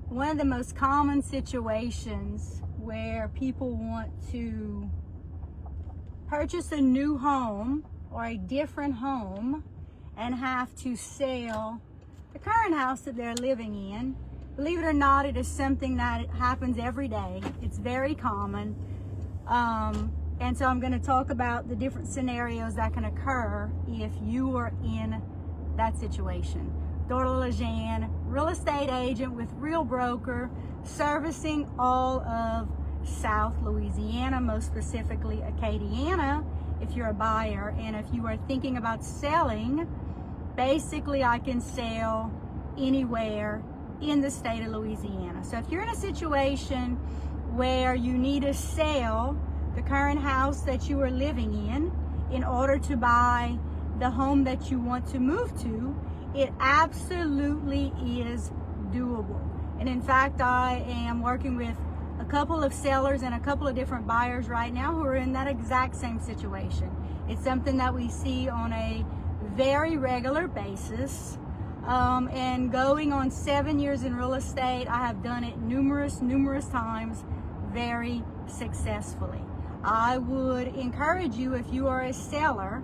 One of the most common situations where people want to purchase a new home or a different home and have to sell the current house that they're living in. Believe it or not, it is something that happens every day. It's very common. And so I'm going to talk about the different scenarios that can occur if you are in that situation. Darla, real estate agent with Real Broker, servicing all of South Louisiana, most specifically Acadiana, if you're a buyer. And if you are thinking about selling, basically I can sell anywhere in the state of Louisiana. So if you're in a situation where you need to sell the current house that you are living in order to buy the home that you want to move to, it absolutely is doable. And in fact, I am working with a couple of sellers and a couple of different buyers right now who are in that exact same situation. It's something that we see on a very regular basis. And going on 7 years in real estate, I have done it numerous times very successfully. I would encourage you, if you are a seller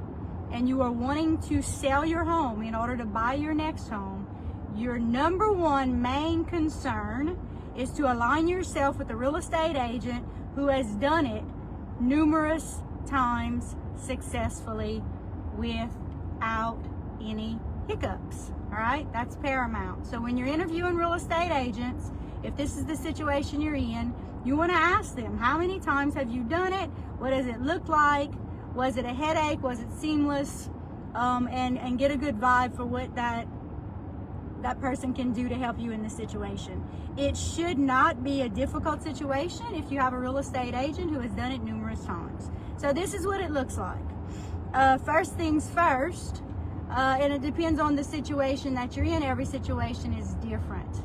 and you are wanting to sell your home in order to buy your next home, your number one main concern is to align yourself with a real estate agent who has done it numerous times successfully without any hiccups. All right, that's paramount. So when you're interviewing real estate agents, if this is the situation you're in, you want to ask them, how many times have you done it? What does it look like? Was it a headache? Was it seamless? And get a good vibe for what that person can do to help you in this situation. It should not be a difficult situation if you have a real estate agent who has done it numerous times. So this is what it looks like. First things first, and it depends on the situation that you're in. Every situation is different.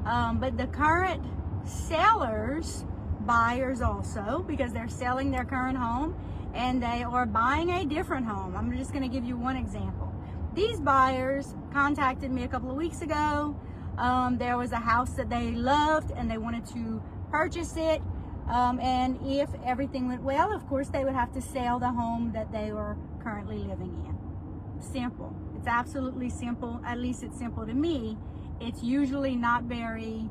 But the current sellers, buyers also, because they're selling their current home and they are buying a different home. I'm just going to give you one example. These buyers contacted me a couple of weeks ago. There was a house that they loved and they wanted to purchase it. And if everything went well, of course, they would have to sell the home that they were currently living in. Simple. It's absolutely simple. At least it's simple to me. It's usually not very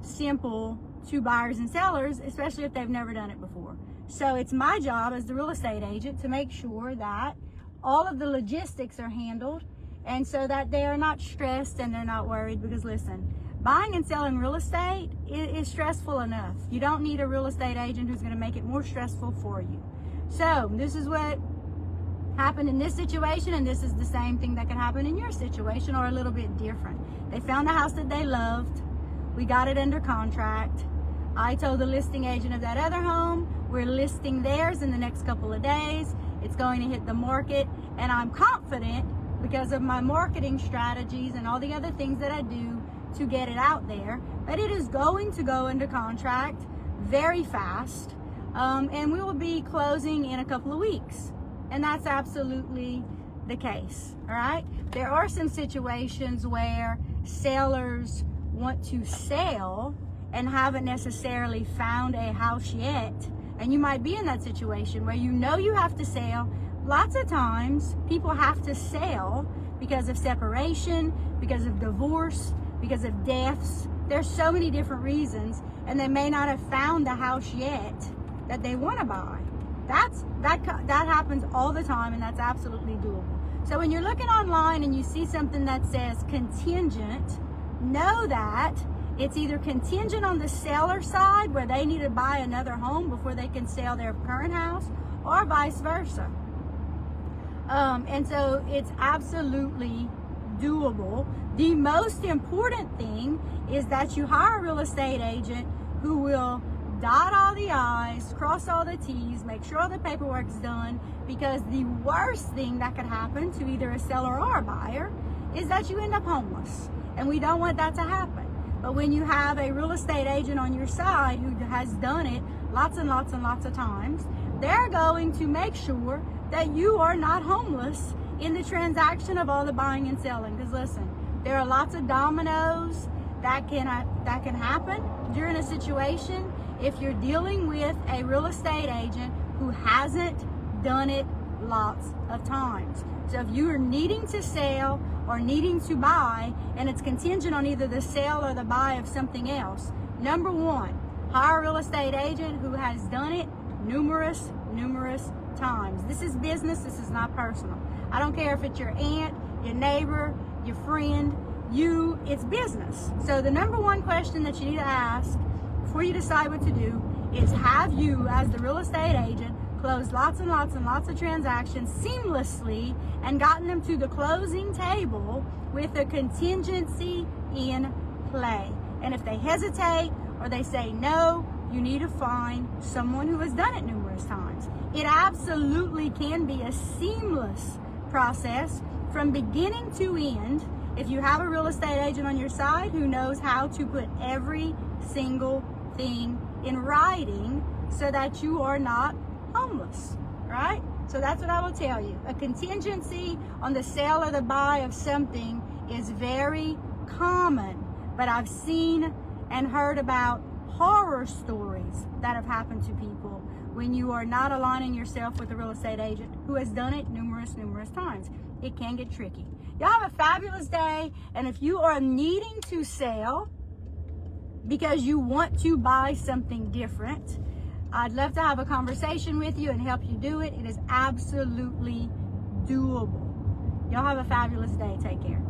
simple to buyers and sellers, especially if they've never done it before. So it's my job as the real estate agent to make sure that all of the logistics are handled, and so that they are not stressed and they're not worried. Because listen, buying and selling real estate is stressful enough. You don't need a real estate agent who's going to make it more stressful for you. So this is what happened in this situation, and this is the same thing that can happen in your situation, or a little bit different. They found a house that they loved. We got it under contract. I told the listing agent of that other home, we're listing theirs in the next couple of days. It's going to hit the market, and I'm confident, because of my marketing strategies and all the other things that I do to get it out there, that it is going to go into contract very fast, and we will be closing in a couple of weeks. And that's absolutely the case. All right, there are some situations where sellers want to sell and haven't necessarily found a house yet, and you might be in that situation where you know you have to sell. Lots of times people have to sell because of separation, because of divorce, because of deaths. There's so many different reasons, and they may not have found the house yet that they want to buy. That happens all the time, and that's absolutely doable. So when you're looking online and you see something that says contingent, know that it's either contingent on the seller side, where they need to buy another home before they can sell their current house, or vice versa. And so it's absolutely doable. The most important thing is that you hire a real estate agent who will dot all the I's, cross all the T's, make sure all the paperwork's done, because the worst thing that could happen to either a seller or a buyer is that you end up homeless, and we don't want that to happen. But when you have a real estate agent on your side who has done it lots and lots and lots of times, they're going to make sure that you are not homeless in the transaction of all the buying and selling. Because listen, there are lots of dominoes that can happen during a situation if you're dealing with a real estate agent who hasn't done it lots of times. So if you are needing to sell or needing to buy, and it's contingent on either the sale or the buy of something else, number one, hire a real estate agent who has done it numerous times. This is business, this is not personal. I don't care if it's your aunt, your neighbor, your friend, it's business. So the number one question that you need to ask before you decide what to do is, have you, as the real estate agent, closed lots and lots of transactions seamlessly and gotten them to the closing table with a contingency in play? And if they hesitate or they say no, you need to find someone who has done it numerous times. It absolutely can be a seamless process from beginning to end if you have a real estate agent on your side who knows how to put every single thing in writing so that you are not homeless, right? So that's what I will tell you. A contingency on the sale or the buy of something is very common, but I've seen and heard about horror stories that have happened to people when you are not aligning yourself with a real estate agent who has done it numerous times. It can get tricky. Y'all have a fabulous day, and if you are needing to sell because you want to buy something different, I'd love to have a conversation with you and help you do it. It is absolutely doable. Y'all have a fabulous day. Take care.